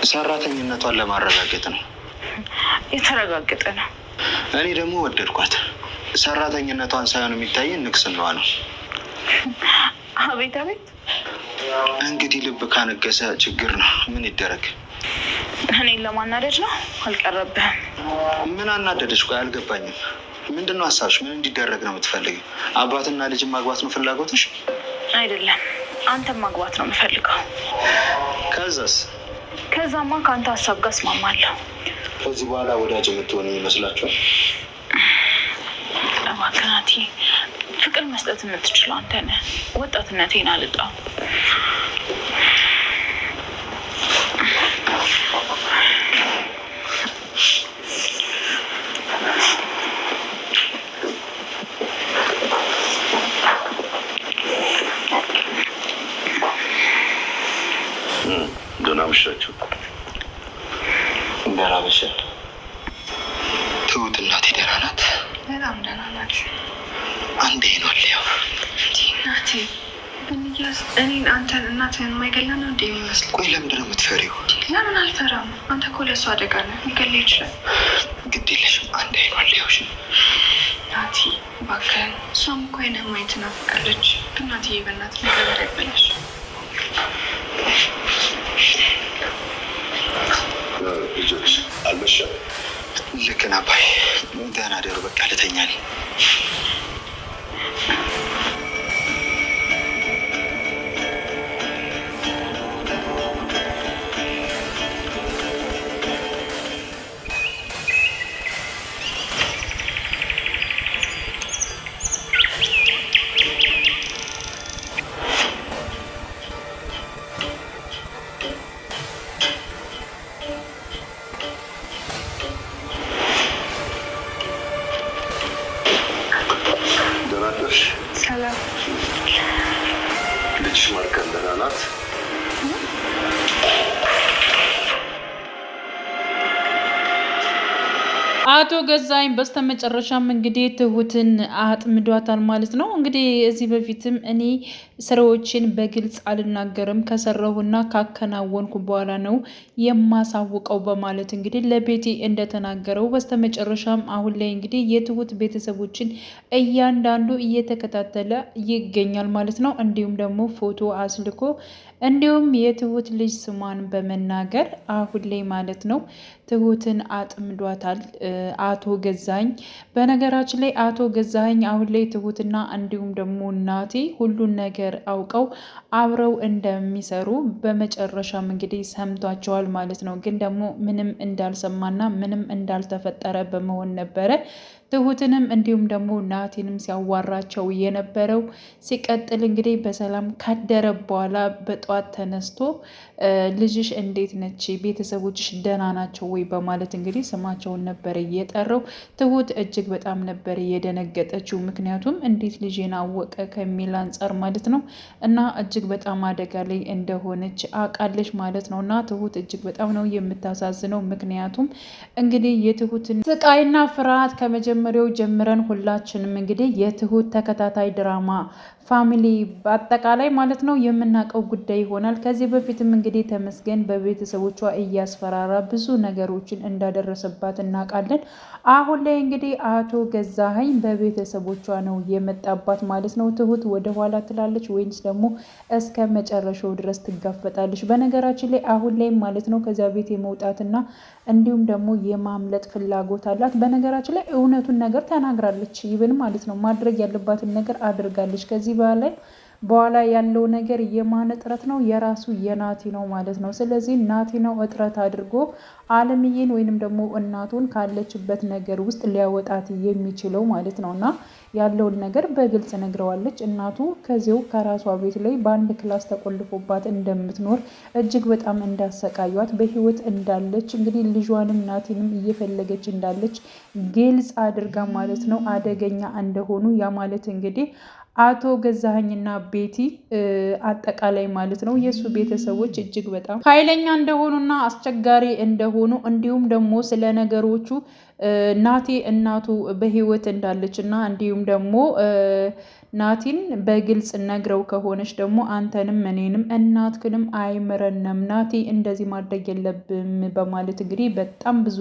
ሰራተኝነቷን ለማረጋገጥ ነው። የተረጋገጠ ነው። እኔ ደግሞ ወደድኳት። ሰራተኝነቷን ሳይሆን የሚታየን ንግስናዋ ነው። አቤት አቤት። እንግዲህ ልብ ካነገሰ ችግር ነው። ምን ይደረግ? እኔን ለማናደድ ነው። አልቀረብህም። ምን አናደደች? ቆይ አልገባኝም። ምንድነው ሀሳብሽ? ምን እንዲደረግ ነው የምትፈልጊው? አባትና ልጅን ማግባት ነው ፍላጎትሽ? አይደለም፣ አንተም ማግባት ነው የምፈልገው። ከዛስ? ከዛማ ከአንተ ሀሳብ ጋር እስማማለሁ። ከዚህ በኋላ ወዳጅ የምትሆን ይመስላችኋል? እባክህ ናቲ፣ ፍቅር መስጠት የምትችለው አንተ ነህ። ወጣትነቴን አልጣው። ደህና መሻችሁ። ደህና መሻ። ትሁት እናቴ ደህና ናት? በጣም ደህና ናት። አንዴ ነው ሊያው እናቴ ብንያዝ እኔን አንተን እናትህን የማይገላ ነው እንደ የሚመስል። ቆይ ለምንድን ነው የምትፈሪው? ለምን አልፈራም? አንተ እኮ ለእሱ አደጋ ነው፣ ሊገላ ይችላል። ግድ የለሽም። አንዴ ነው ሊያውሽ ናቲ እባክህን። እሷም እኮ አይነህ ማየት ናፍቃለች። እናትዬ በእናትህ ነገር አይበላሽ። ልጆች አልመሸም? ልክ ነህ አባይ። ደህና ደሩ። በቃ ልተኛ ነኝ። ሰላም። ልጅሽ ማርከን ደህና ናት? አቶ ገዛኸኝ በስተመጨረሻም እንግዲህ ትሁትን አጥምዷታል ማለት ነው። እንግዲህ እዚህ በፊትም እኔ ስራዎችን በግልጽ አልናገርም ከሰራሁና ካከናወንኩ በኋላ ነው የማሳውቀው በማለት እንግዲህ ለቤቲ እንደተናገረው በስተመጨረሻም አሁን ላይ እንግዲህ የትሁት ቤተሰቦችን እያንዳንዱ እየተከታተለ ይገኛል ማለት ነው። እንዲሁም ደግሞ ፎቶ አስልኮ እንዲሁም የትሁት ልጅ ስሟን በመናገር አሁን ላይ ማለት ነው ትሁትን አጥምዷታል አቶ ገዛኸኝ። በነገራችን ላይ አቶ ገዛኸኝ አሁን ላይ ትሁትና እንዲሁም ደግሞ ናቲ ሁሉን ነገር አውቀው አብረው እንደሚሰሩ በመጨረሻም እንግዲህ ሰምቷቸዋል ማለት ነው። ግን ደግሞ ምንም እንዳልሰማና ምንም እንዳልተፈጠረ በመሆን ነበረ ትሁትንም እንዲሁም ደግሞ ናቲንም ሲያዋራቸው የነበረው። ሲቀጥል እንግዲህ በሰላም ካደረ በኋላ በጠዋት ተነስቶ ልጅሽ እንዴት ነች? ቤተሰቦችሽ ደህና ናቸው ወይ? በማለት እንግዲህ ስማቸውን ነበር እየጠራው። ትሁት እጅግ በጣም ነበር የደነገጠችው። ምክንያቱም እንዴት ልጄን አወቀ ከሚል አንጻር ማለት ነው። እና እጅግ በጣም አደጋ ላይ እንደሆነች አውቃለች ማለት ነው። እና ትሁት እጅግ በጣም ነው የምታሳዝነው። ምክንያቱም እንግዲህ የትሁትን ስቃይና ፍርሃት ከመጀመሪያው ጀምረን ሁላችንም እንግዲህ የትሁት ተከታታይ ድራማ ፋሚሊ በአጠቃላይ ማለት ነው የምናውቀው ጉዳይ ይሆናል። ከዚህ በፊትም እንግዲህ ተመስገን በቤተሰቦቿ እያስፈራራ ብዙ ነገሮችን እንዳደረሰባት እናውቃለን። አሁን ላይ እንግዲህ አቶ ገዛኸኝ በቤተሰቦቿ ነው የመጣባት ማለት ነው። ትሁት ወደኋላ ትላለች ወይንስ ደግሞ እስከ መጨረሻው ድረስ ትጋፈጣለች? በነገራችን ላይ አሁን ላይ ማለት ነው ከዚያ ቤት የመውጣትና እንዲሁም ደግሞ የማምለጥ ፍላጎት አላት። በነገራችን ላይ እውነቱን ነገር ተናግራለች። ይብን ማለት ነው ማድረግ ያለባትን ነገር አድርጋለች። ከዚህ በኋላ ያለው ነገር የማን እጥረት ነው? የራሱ የናቲ ነው ማለት ነው። ስለዚህ ናቲ ነው እጥረት አድርጎ አለምዬን ወይንም ደግሞ እናቱን ካለችበት ነገር ውስጥ ሊያወጣት የሚችለው ማለት ነው። እና ያለውን ነገር በግልጽ ነግረዋለች። እናቱ ከዚው ከራሷ ቤት ላይ በአንድ ክላስ ተቆልፎባት እንደምትኖር እጅግ በጣም እንዳሰቃዩት በህይወት እንዳለች እንግዲህ ልጇንም ናቲንም እየፈለገች እንዳለች ግልጽ አድርጋ ማለት ነው አደገኛ እንደሆኑ ያ ማለት እንግዲህ አቶ ገዛኸኝና ቤቲ አጠቃላይ ማለት ነው የእሱ ቤተሰቦች እጅግ በጣም ኃይለኛ እንደሆኑና አስቸጋሪ እንደሆኑ እንዲሁም ደግሞ ስለ ነገሮቹ ናቲ እናቱ በህይወት እንዳለች እና እንዲሁም ደግሞ ናቲን በግልጽ ነግረው ከሆነች ደግሞ አንተንም እኔንም እናትክንም አይምረንም፣ ናቲ እንደዚህ ማድረግ የለብም በማለት እንግዲህ በጣም ብዙ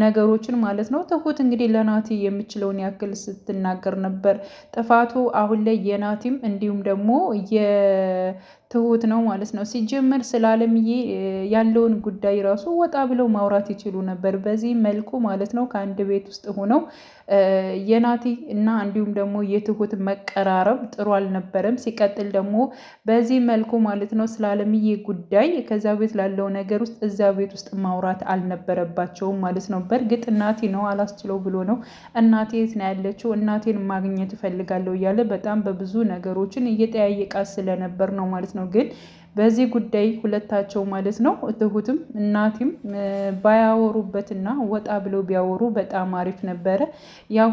ነገሮችን ማለት ነው ትሁት እንግዲህ ለናቲ የምችለውን ያክል ስትናገር ነበር። ጥፋቱ አሁን ላይ የናቲም እንዲሁም ደግሞ ትሁት ነው ማለት ነው። ሲጀመር ስለ አለምዬ ያለውን ጉዳይ ራሱ ወጣ ብለው ማውራት ይችሉ ነበር። በዚህ መልኩ ማለት ነው ከአንድ ቤት ውስጥ ሆነው የናቲ እና እንዲሁም ደግሞ የትሁት መቀራረብ ጥሩ አልነበረም። ሲቀጥል ደግሞ በዚህ መልኩ ማለት ነው ስለ አለምዬ ጉዳይ ከዛ ቤት ላለው ነገር ውስጥ እዛ ቤት ውስጥ ማውራት አልነበረባቸውም ማለት ነው። በእርግጥ እናቴ ነው አላስችለው ብሎ ነው እናቴ የት ነው ያለችው፣ እናቴን ማግኘት እፈልጋለሁ እያለ በጣም በብዙ ነገሮችን እየጠያየቃት ስለነበር ነው ማለት ነው። ግን በዚህ ጉዳይ ሁለታቸው ማለት ነው ትሁትም እናቲም ባያወሩበትና ወጣ ብለው ቢያወሩ በጣም አሪፍ ነበረ። ያው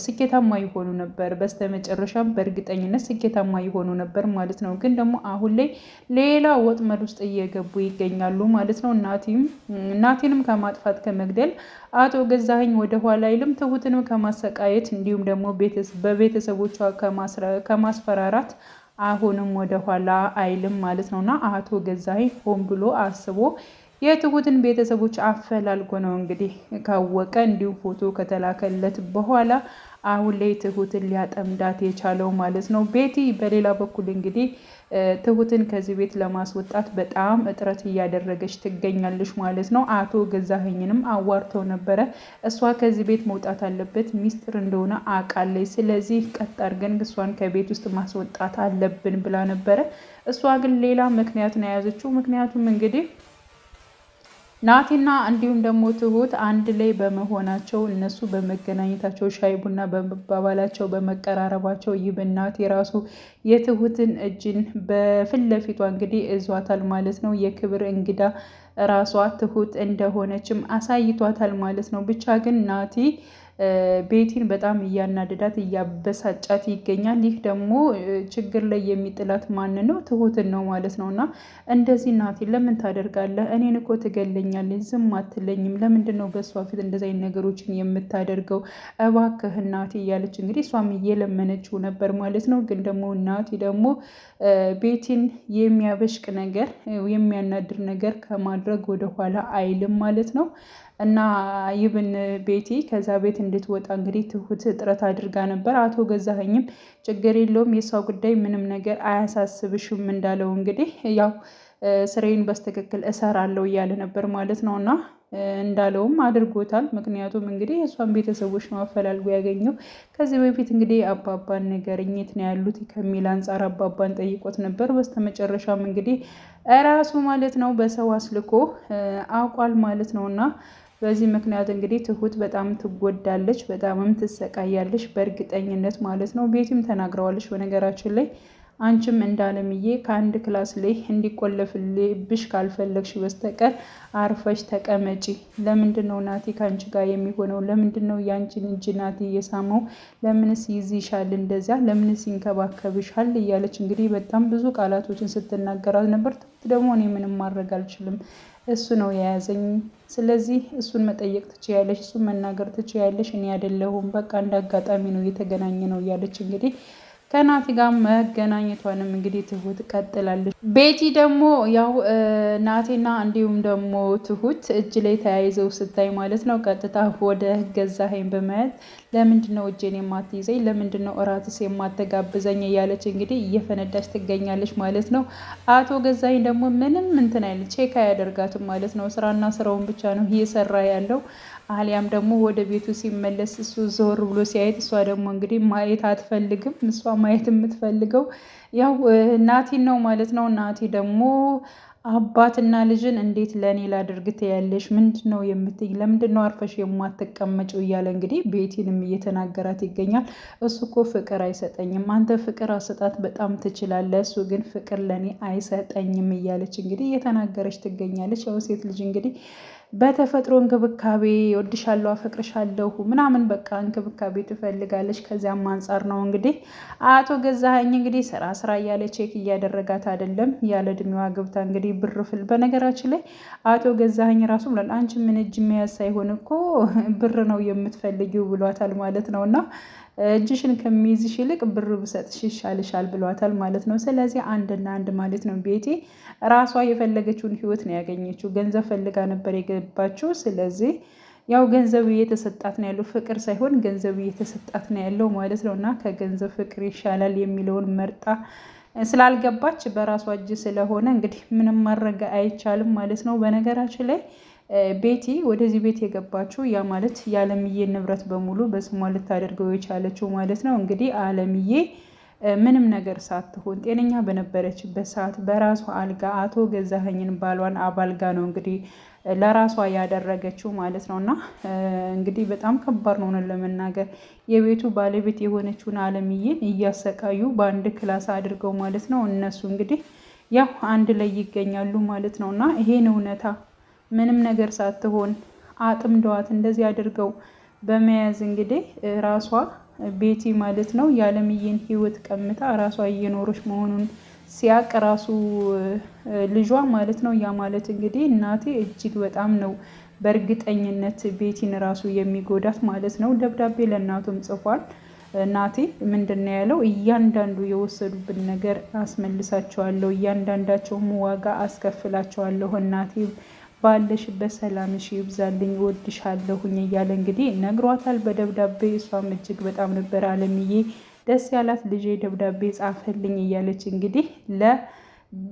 ስኬታማ ይሆኑ ነበር። በስተመጨረሻም በእርግጠኝነት ስኬታማ ይሆኑ ነበር ማለት ነው። ግን ደግሞ አሁን ላይ ሌላ ወጥመድ ውስጥ እየገቡ ይገኛሉ ማለት ነው። እናቴንም ከማጥፋት ከመግደል አቶ ገዛኸኝ ወደ ኋላ አይልም። ትሁትንም ከማሰቃየት እንዲሁም ደግሞ በቤተሰቦቿ ከማስፈራራት አሁንም ወደ ኋላ አይልም ማለት ነውና አቶ ገዛኸኝ ሆን ብሎ አስቦ የትሁትን ቤተሰቦች አፈላልጎ ነው እንግዲህ ካወቀ እንዲሁ ፎቶ ከተላከለት በኋላ አሁን ላይ ትሁትን ሊያጠምዳት የቻለው ማለት ነው። ቤቲ በሌላ በኩል እንግዲህ ትሁትን ከዚህ ቤት ለማስወጣት በጣም እጥረት እያደረገች ትገኛለች ማለት ነው። አቶ ገዛኸኝንም አዋርተው ነበረ። እሷ ከዚህ ቤት መውጣት አለበት ሚስጥር እንደሆነ አውቃለች። ስለዚህ ቀጥ አድርገን እሷን ከቤት ውስጥ ማስወጣት አለብን ብላ ነበረ። እሷ ግን ሌላ ምክንያት ነው የያዘችው። ምክንያቱም እንግዲህ ናቲና እንዲሁም ደግሞ ትሁት አንድ ላይ በመሆናቸው እነሱ በመገናኘታቸው ሻይ ቡና በመባባላቸው በመቀራረባቸው ይብናት የራሱ የትሁትን እጅን በፊት ለፊቷ እንግዲህ እዟታል ማለት ነው። የክብር እንግዳ ራሷ ትሁት እንደሆነችም አሳይቷታል ማለት ነው። ብቻ ግን ናቲ ቤቲን በጣም እያናደዳት እያበሳጫት ይገኛል። ይህ ደግሞ ችግር ላይ የሚጥላት ማን ነው? ትሁትን ነው ማለት ነው። እና እንደዚህ ናቲ ለምን ታደርጋለህ? እኔን እኮ ትገለኛለች፣ ዝም አትለኝም። ለምንድን ነው በእሷ ፊት እንደዚህ አይነት ነገሮችን የምታደርገው? እባክህ ናቲ እያለች እንግዲህ እሷም እየለመነችው ነበር ማለት ነው። ግን ደግሞ ናቲ ደግሞ ቤቲን የሚያበሽቅ ነገር የሚያናድር ነገር ከማድረግ ወደኋላ አይልም ማለት ነው። እና ይብን ቤቲ ከዛ ቤት እንድትወጣ እንግዲህ ትሁት ጥረት አድርጋ ነበር። አቶ ገዛኸኝም ችግር የለውም የሷ ጉዳይ ምንም ነገር አያሳስብሽም እንዳለው እንግዲህ ያው ስራዬን በስትክክል እሰራለሁ እያለ ነበር ማለት ነው። እና እንዳለውም አድርጎታል። ምክንያቱም እንግዲህ የእሷን ቤተሰቦች ነው አፈላልጎ ያገኘው። ከዚህ በፊት እንግዲህ አባባን ንገረኝ የት ነው ያሉት ከሚል አንጻር አባባን ጠይቆት ነበር። በስተመጨረሻም እንግዲህ እራሱ ማለት ነው በሰው አስልኮ አውቋል ማለት ነው። እና በዚህ ምክንያት እንግዲህ ትሁት በጣም ትጎዳለች፣ በጣምም ትሰቃያለች በእርግጠኝነት ማለት ነው። ቤቲም ተናግረዋለች በነገራችን ላይ አንቺም እንዳለምዬ ከአንድ ክላስ ላይ እንዲቆለፍልብሽ ካልፈለግሽ በስተቀር አርፈሽ ተቀመጪ። ለምንድን ነው ናቲ ከአንቺ ጋር የሚሆነው? ለምንድን ነው ያንቺን እጅ ናቲ እየሳመው? ለምንስ ይይዝሻል? እንደዚያ ለምንስ ይንከባከብሻል? እያለች እንግዲህ በጣም ብዙ ቃላቶችን ስትናገራት ነበር። ደግሞ እኔ ምንም ማድረግ አልችልም፣ እሱ ነው የያዘኝ። ስለዚህ እሱን መጠየቅ ትችያለሽ፣ እሱን መናገር ትችያለሽ፣ እኔ አይደለሁም። በቃ እንደ አጋጣሚ ነው የተገናኘ ነው እያለች እንግዲህ ከናቲ ጋር መገናኘቷንም እንግዲህ ትሁት ቀጥላለች። ቤቲ ደግሞ ያው ናቴና እንዲሁም ደግሞ ትሁት እጅ ላይ ተያይዘው ስታይ ማለት ነው ቀጥታ ወደ ገዛኸኝ በማየት ለምንድን ነው እጄን የማትይዘኝ? ለምንድን ነው እራትስ የማትጋብዘኝ? እያለች እንግዲህ እየፈነዳች ትገኛለች ማለት ነው። አቶ ገዛኸኝ ደግሞ ምንም እንትን አይል ቼክ አያደርጋትም ማለት ነው። ስራና ስራውን ብቻ ነው እየሰራ ያለው። አሊያም ደግሞ ወደ ቤቱ ሲመለስ እሱ ዞር ብሎ ሲያየት እሷ ደግሞ እንግዲህ ማየት አትፈልግም። እሷ ማየት የምትፈልገው ያው ናቲን ነው ማለት ነው። ናቲ ደግሞ አባትና ልጅን እንዴት ለእኔ ላድርግ ትያለሽ? ምንድን ነው የምትይኝ? ለምንድን ነው አርፈሽ የማትቀመጪው? እያለ እንግዲህ ቤቲንም እየተናገራት ይገኛል። እሱ እኮ ፍቅር አይሰጠኝም፣ አንተ ፍቅር አሰጣት በጣም ትችላለህ፣ እሱ ግን ፍቅር ለእኔ አይሰጠኝም እያለች እንግዲህ እየተናገረች ትገኛለች። ያው ሴት ልጅ እንግዲህ በተፈጥሮ እንክብካቤ ወድሻለሁ፣ አፈቅርሻለሁ ምናምን በቃ እንክብካቤ ትፈልጋለች። ከዚያም አንጻር ነው እንግዲህ አቶ ገዛኸኝ እንግዲህ ስራ እያለ ቼክ እያደረጋት አይደለም። ያለ እድሜዋ ገብታ እንግዲህ ብር በነገራችን ላይ አቶ ገዛኸኝ ራሱ ብሏል፣ አንቺ ምን እጅ መያዝ ሳይሆን እኮ ብር ነው የምትፈልጊው ብሏታል ማለት ነው። እና እጅሽን ከሚይዝሽ ይልቅ ብር ብሰጥሽ ይሻልሻል ብሏታል ማለት ነው። ስለዚህ አንድና አንድ ማለት ነው ቤቲ ራሷ የፈለገችውን ህይወት ነው ያገኘችው። ገንዘብ ፈልጋ ነበር የገባችው። ስለዚህ ያው ገንዘብ እየተሰጣት ነው ያለው፣ ፍቅር ሳይሆን ገንዘብ እየተሰጣት ነው ያለው ማለት ነው። እና ከገንዘብ ፍቅር ይሻላል የሚለውን መርጣ ስላልገባች በራሷ እጅ ስለሆነ እንግዲህ ምንም ማድረግ አይቻልም ማለት ነው። በነገራችን ላይ ቤቲ ወደዚህ ቤት የገባችው ያ ማለት የአለምዬን ንብረት በሙሉ በስሟ ልታደርገው የቻለችው ማለት ነው። እንግዲህ አለምዬ ምንም ነገር ሳትሆን ጤነኛ በነበረችበት ሰዓት በራሷ አልጋ አቶ ገዛኸኝን ባሏን አባልጋ ነው እንግዲህ ለራሷ ያደረገችው ማለት ነው። እና እንግዲህ በጣም ከባድ ነው ለመናገር የቤቱ ባለቤት የሆነችውን አለምዬን እያሰቃዩ በአንድ ክላስ አድርገው ማለት ነው። እነሱ እንግዲህ ያው አንድ ላይ ይገኛሉ ማለት ነው። እና ይሄን እውነታ ምንም ነገር ሳትሆን አጥምደዋት እንደዚህ አድርገው በመያዝ እንግዲህ ራሷ ቤቲ ማለት ነው የአለምዬን ህይወት ቀምታ ራሷ እየኖረች መሆኑን ሲያቅ ራሱ ልጇ ማለት ነው። ያ ማለት እንግዲህ እናቴ እጅግ በጣም ነው በእርግጠኝነት ቤቲን ራሱ የሚጎዳት ማለት ነው። ደብዳቤ ለእናቱም ጽፏል። እናቴ ምንድን ነው ያለው? እያንዳንዱ የወሰዱብን ነገር አስመልሳቸዋለሁ፣ እያንዳንዳቸውም ዋጋ አስከፍላቸዋለሁ። እናቴ ባለሽበት ሰላምሽ ይብዛልኝ፣ እወድሻለሁኝ እያለ እንግዲህ ነግሯታል በደብዳቤ። እሷም እጅግ በጣም ነበር አለምዬ ደስ ያላት፣ ልጄ ደብዳቤ ጻፈልኝ እያለች እንግዲህ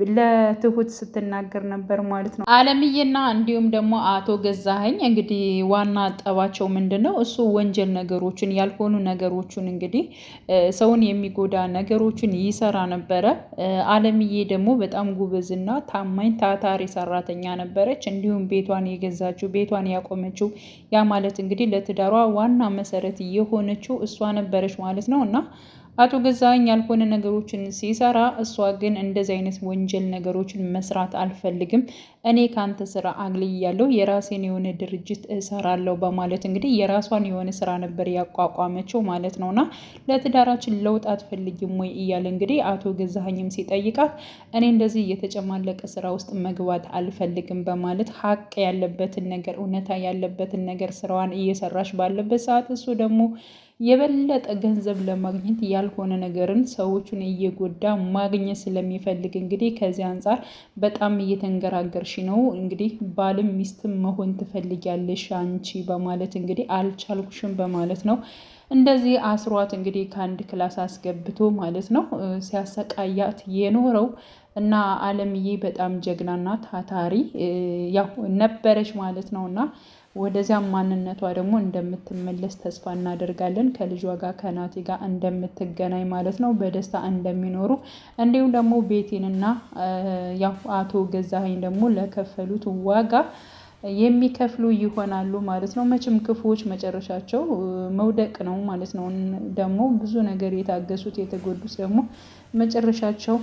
ለትሁት ስትናገር ነበር ማለት ነው። አለምዬና እንዲሁም ደግሞ አቶ ገዛኸኝ እንግዲህ ዋና ጠባቸው ምንድን ነው? እሱ ወንጀል ነገሮችን ያልሆኑ ነገሮችን እንግዲህ ሰውን የሚጎዳ ነገሮችን ይሰራ ነበረ። አለምዬ ደግሞ በጣም ጉብዝና ታማኝ ታታሪ ሰራተኛ ነበረች። እንዲሁም ቤቷን የገዛችው ቤቷን ያቆመችው ያ ማለት እንግዲህ ለትዳሯ ዋና መሰረት የሆነችው እሷ ነበረች ማለት ነው። እና አቶ ገዛኸኝ ያልሆነ ነገሮችን ሲሰራ እሷ ግን እንደዚህ አይነት ወንጀል ነገሮችን መስራት አልፈልግም፣ እኔ ካንተ ስራ አግልያለሁ፣ የራሴን የሆነ ድርጅት እሰራለሁ በማለት እንግዲህ የራሷን የሆነ ስራ ነበር ያቋቋመችው ማለት ነውና ለትዳራችን ለውጥ አትፈልጊም ወይ እያለ እንግዲህ አቶ ገዛኸኝም ሲጠይቃት እኔ እንደዚህ እየተጨማለቀ ስራ ውስጥ መግባት አልፈልግም በማለት ሀቅ ያለበትን ነገር እውነታ ያለበትን ነገር ስራዋን እየሰራች ባለበት ሰዓት እሱ ደግሞ የበለጠ ገንዘብ ለማግኘት ያልሆነ ነገርን ሰዎቹን እየጎዳ ማግኘት ስለሚፈልግ እንግዲህ ከዚህ አንጻር በጣም እየተንገራገርሽ ነው፣ እንግዲህ ባልም ሚስትም መሆን ትፈልጊያለሽ አንቺ በማለት እንግዲህ አልቻልኩሽም በማለት ነው እንደዚህ አስሯት እንግዲህ ከአንድ ክላስ አስገብቶ ማለት ነው ሲያሰቃያት የኖረው። እና አለምዬ በጣም ጀግናና ታታሪ ያው ነበረች ማለት ነው። እና ወደዚያም ማንነቷ ደግሞ እንደምትመለስ ተስፋ እናደርጋለን። ከልጇ ጋር ከናቲ ጋር እንደምትገናኝ ማለት ነው፣ በደስታ እንደሚኖሩ እንዲሁም ደግሞ ቤቲንና ያው አቶ ገዛኸኝ ደግሞ ለከፈሉት ዋጋ የሚከፍሉ ይሆናሉ ማለት ነው። መቼም ክፉዎች መጨረሻቸው መውደቅ ነው ማለት ነው። ደግሞ ብዙ ነገር የታገሱት የተጎዱት ደግሞ መጨረሻቸው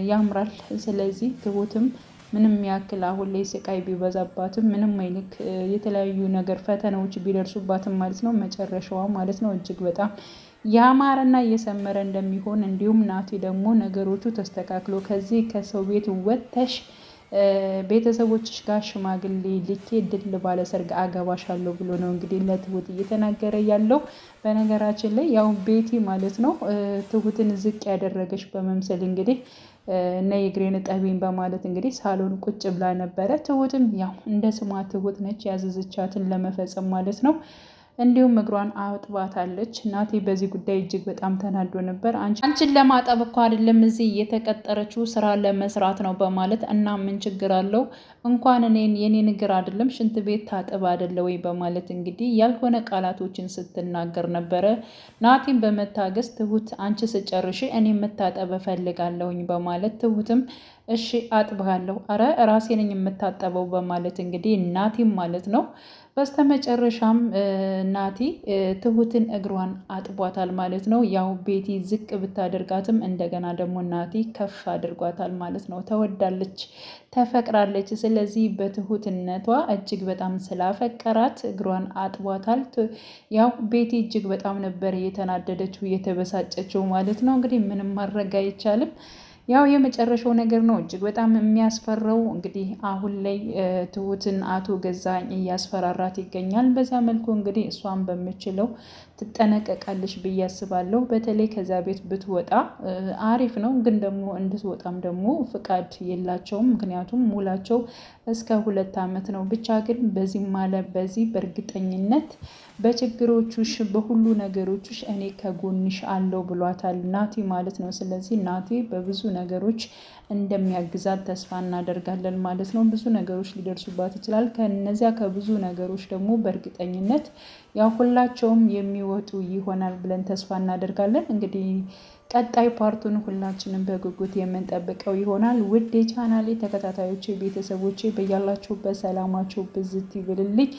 ያምራል። ስለዚህ ትሁትም ምንም ያክል አሁን ላይ ስቃይ ቢበዛባትም ምንም አይነት የተለያዩ ነገር ፈተናዎች ቢደርሱባትም ማለት ነው መጨረሻዋ ማለት ነው እጅግ በጣም ያማረና እየሰመረ እንደሚሆን እንዲሁም ናቲ ደግሞ ነገሮቹ ተስተካክሎ ከዚህ ከሰው ቤት ወጥተሽ ቤተሰቦችሽ ጋር ሽማግሌ ልኬ ድል ባለ ሰርግ አገባሻለሁ ብሎ ነው እንግዲህ ለትሁት እየተናገረ ያለው። በነገራችን ላይ ያው ቤቲ ማለት ነው ትሁትን ዝቅ ያደረገች በመምሰል እንግዲህ እና የእግሬን ጠቢን በማለት እንግዲህ ሳሎን ቁጭ ብላ ነበረ። ትሁትም ያው እንደ ስሟ ትሁት ነች፣ ያዘዘቻትን ለመፈጸም ማለት ነው። እንዲሁም እግሯን አጥባታለች። ናቲ በዚህ ጉዳይ እጅግ በጣም ተናዶ ነበር። አንቺን ለማጠብ እኮ አይደለም እዚህ የተቀጠረችው ስራ ለመስራት ነው በማለት እና ምን ችግር አለው እንኳን የኔን እግር አይደለም ሽንት ቤት ታጥብ አይደለ ወይ በማለት እንግዲህ ያልሆነ ቃላቶችን ስትናገር ነበረ። ናቲን በመታገስ ትሁት አንቺ ስጨርሽ እኔ መታጠብ እፈልጋለሁኝ በማለት ትሁትም እሺ አጥብሃለሁ፣ አረ ራሴ ነኝ የምታጠበው በማለት እንግዲህ ናቲም ማለት ነው በስተመጨረሻም ናቲ ትሁትን እግሯን አጥቧታል ማለት ነው። ያው ቤቲ ዝቅ ብታደርጋትም እንደገና ደግሞ ናቲ ከፍ አድርጓታል ማለት ነው። ተወዳለች፣ ተፈቅራለች። ስለዚህ በትሁትነቷ እጅግ በጣም ስላፈቀራት እግሯን አጥቧታል። ያው ቤቲ እጅግ በጣም ነበር የተናደደችው የተበሳጨችው ማለት ነው። እንግዲህ ምንም ማድረግ አይቻልም። ያው የመጨረሻው ነገር ነው እጅግ በጣም የሚያስፈራው። እንግዲህ አሁን ላይ ትሁትን አቶ ገዛኸኝ እያስፈራራት ይገኛል። በዛ መልኩ እንግዲህ እሷን በምችለው ትጠነቀቃለች ብዬ አስባለሁ። በተለይ ከዛ ቤት ብትወጣ አሪፍ ነው፣ ግን ደግሞ እንድትወጣም ደግሞ ፍቃድ የላቸውም። ምክንያቱም ሙላቸው እስከ 2 ዓመት ነው። ብቻ ግን በዚህ ማለ በዚህ በእርግጠኝነት በችግሮቹሽ በሁሉ ነገሮችሽ እኔ ከጎንሽ አለው ብሏታል ናቲ ማለት ነው። ስለዚህ ናቲ በብዙ ነገሮች እንደሚያግዛት ተስፋ እናደርጋለን ማለት ነው። ብዙ ነገሮች ሊደርሱባት ይችላል። ከነዚያ ከብዙ ነገሮች ደግሞ በእርግጠኝነት ያው ሁላቸውም የሚወጡ ይሆናል ብለን ተስፋ እናደርጋለን። እንግዲህ ቀጣይ ፓርቱን ሁላችንም በጉጉት የምንጠብቀው ይሆናል። ውድ የቻናሌ ተከታታዮቼ ቤተሰቦቼ በያላችሁበት ሰላማችሁ ብዝት ይብልልኝ።